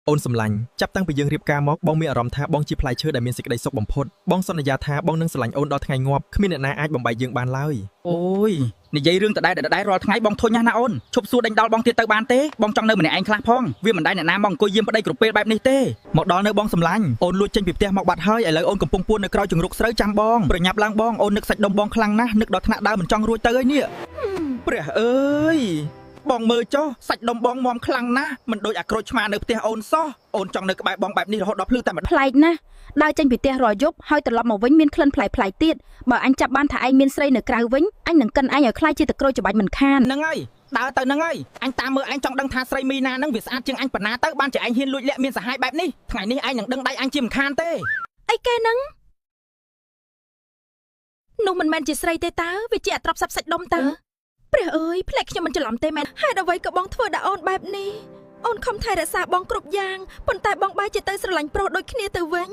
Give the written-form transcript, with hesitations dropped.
អូនសម្លាញ់ចាប់តាំងពីយើងរៀបការមកបងមានអារម្មណ៍ថាបងជាផ្លែឈើដែលមានសេចក្តីសុខបំផុតបងសន្យាថាបងនឹងស្រឡាញ់អូនដល់ថ្ងៃងាប់គ្មានអ្នកណាអាចបំបីយើងបានឡើយអូយនិយាយរឿងដដែលរាល់ថ្ងៃបងធុញណាស់ណាអូនឈប់សួរដេញដោលបងទៀតទៅបានទេបងចង់នៅម្នាក់ឯងខ្លះផងវាមិនដែលអ្នកណាមកអង្គុយយាមប្តីគ្រប់ពេលបែបនេះទេមកដល់នៅបងសម្លាញ់អូនលួចចេញពីផ្ទះមកបាត់ហើយឥឡូវអូនកំពុងពួននៅក្រៅជង្រុកស្រូវចាំបងប្រញាប់ឡើងបងអូននឹកសាច់ដុំបងខ្លាំងណាស់នឹកដល់ថ្នាក់ដើមមិនចង់រួចទៅហើយនេះព្រះអើយបងមើលចុះសាច់ដុំបងមមខ្លាំងណាស់មិនដូចអាក្រូចឆ្មានៅផ្ទះអូនសោះអូនចង់នៅក្បែរបងបែបនេះរហូតដល់ភ្លឺតែម្ដងប្លែកណាស់ដើរចេញពីផ្ទះរាល់យប់ហើយត្រឡប់មកវិញមានក្លិនប្លែកទៀតបើអញចាប់បានថាឯងមានស្រីនៅក្រៅវិញអញនឹងកិនឯងឲ្យខ្លាចជាតក្រូចច្បាច់មិនខានហ្នឹងហើយដើរទៅហ្នឹងហើយអញតាមមើលឯងចង់ដឹងថាស្រីមីណាហ្នឹងវាស្អាតជាងអញប៉ុណ្ណាទៅបានជាឯងហ៊ានលួចលាក់មានសហាយបែបនេះថ្ងៃនេះឯងនឹងដឹងដៃអញជាមិនខានទេអីគេហ្នឹងនោះមិនមែនជាស្រីទេតើវាជាអាទ្រព្យសាច់ដុំតើព្រះអើយភ្លេចខ្ញុំមិនច្រឡំទេមែនហេតុអ្វីក៏បងធ្វើដល់អូនបែបនេះអូនខំថែរក្សាបងគ្រប់យ៉ាងប៉ុន្តែបងបែរជាទៅស្រឡាញ់ប្រុសដូចគ្នាទៅវិញ